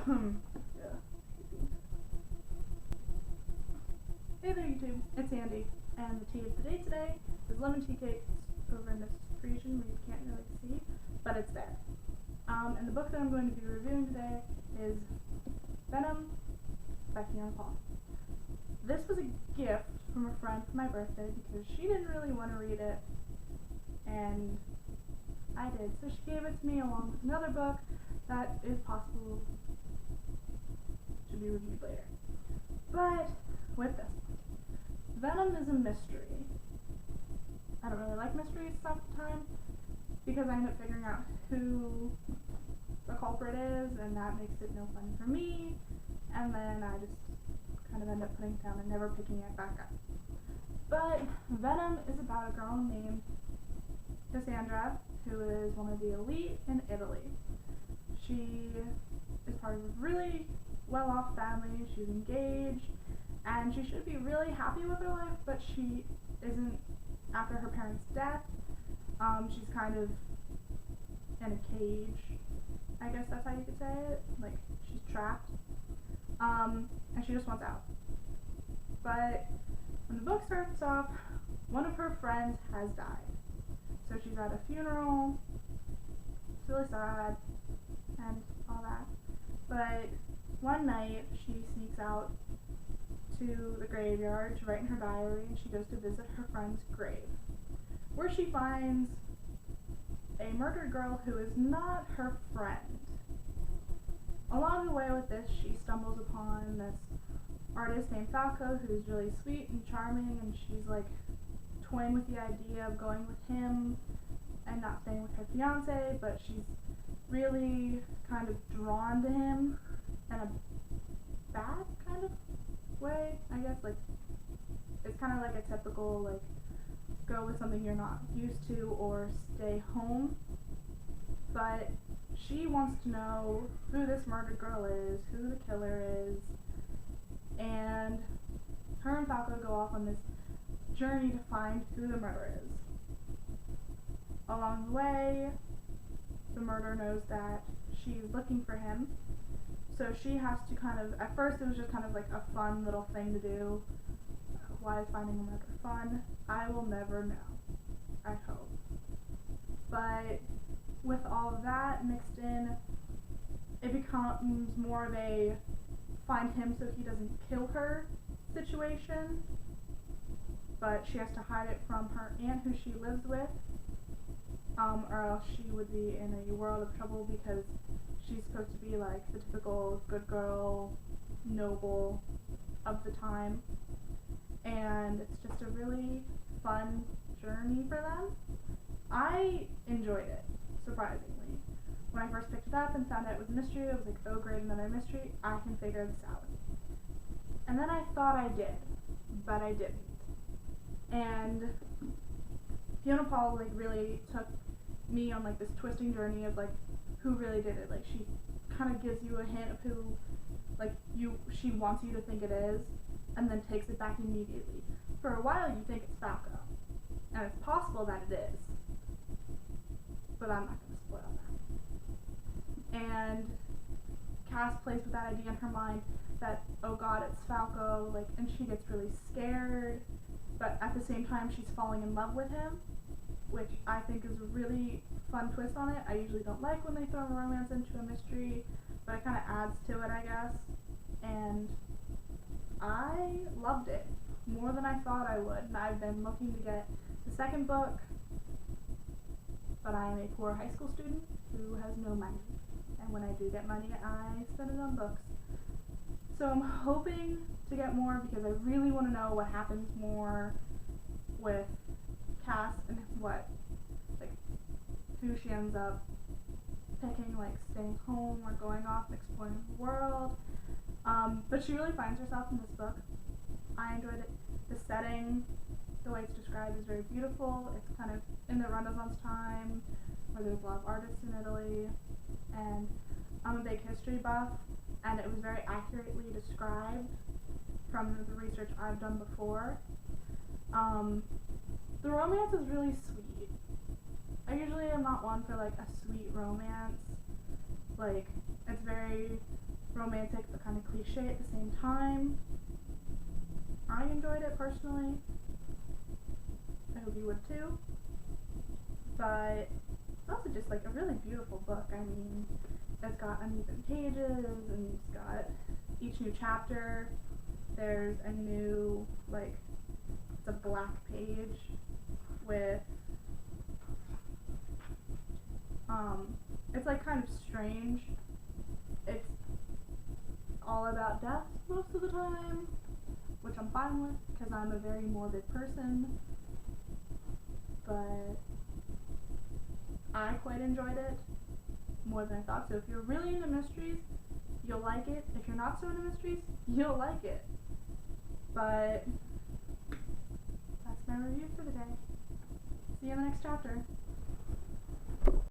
Yeah. Hey there YouTube, it's Andy, and the tea of the day today is lemon tea cake. It's over in this region where you can't really see, but it's there. And the book that I'm going to be reviewing today is Venom by Fiona Paul. This was a gift from a friend for my birthday because she didn't really want to read it, and I did, so she gave it to me along with another book that is possible to be reviewed later. But with this, Venom is a mystery. I don't really like mysteries half the time because I end up figuring out who the culprit is, and that makes it no fun for me, and then I just kind of end up putting it down and never picking it back up. But Venom is about a girl named Cassandra, who is one of the elite in Italy. She is part of a really well-off family. She's engaged, and she should be really happy with her life, but she isn't after her parents' death. She's kind of in a cage, I guess that's how you could say it. Like, she's trapped, and she just wants out. But when the book starts off, one of her friends has died. So she's at a funeral. It's really sad and all that. But one night she sneaks out to the graveyard to write in her diary, and she goes to visit her friend's grave, where she finds a murdered girl who is not her friend. Along the way with this, she stumbles upon this artist named Falco, who's really sweet and charming, and she's like toying with the idea of going with him and not staying with her fiance, but she's really kind of drawn to him in a bad kind of way, I guess. Like, it's kind of like a typical, like, go with something you're not used to or stay home. But she wants to know who this murdered girl is, who the killer is, and her and Falco go off on this journey to find who the murderer is. Along the way, the murderer knows that she's looking for him, so she has to kind of, at first it was just kind of like a fun little thing to do. Why is finding a murderer fun? I will never know, I hope. But with all of that mixed in, it becomes more of a find him so he doesn't kill her situation, but she has to hide it from her aunt who she lives with, or else she would be in a world of trouble because she's supposed to be like the typical good girl, noble of the time, and it's just a really fun journey for them. I enjoyed it, surprisingly. When I first picked it up and found out it was a mystery, I was like, oh great, another mystery, I can figure this out. And then I thought I did, but I didn't. And Fiona Paul like really took me on like this twisting journey of like who really did it. Like, she kind of gives you a hint of who like she wants you to think it is, and then takes it back immediately. For a while you think it's Falco, and it's possible that it is, but I'm not going to spoil that. And Cass plays with that idea in her mind that, oh god, it's Falco, like, and she gets really scared, but at the same time she's falling in love with him, which I think is a really fun twist on it. I usually don't like when they throw romance into a mystery, but it kind of adds to it, I guess, and I loved it more than I thought I would. And I've been looking to get the second book, but I am a poor high school student who has no money, and when I do get money, I spend it on books. So I'm hoping to get more because I really want to know what happens more with Cass and what, like, who she ends up picking, like staying home or going off and exploring the world. But she really finds herself in this book. I enjoyed it. The setting, the way it's described, is very beautiful. It's kind of in the Renaissance time where there's a lot of artists in Italy, and I'm a big history buff, and it was very accurately described from the research I've done before. The romance is really sweet. I usually am not one for like a sweet romance. Like, it's very romantic but kind of cliche at the same time. I enjoyed it personally. I hope you would too. But it's also just like a really beautiful book. I mean, it's got uneven pages, and it's got each new chapter. There's a new, like, it's a black page with, it's like kind of strange. It's all about death most of the time, which I'm fine with because I'm a very morbid person. But I quite enjoyed it more than I thought. So if you're really into mysteries, you'll like it. If you're not so into mysteries, you'll like it. But that's my review for the day. See you in the next chapter.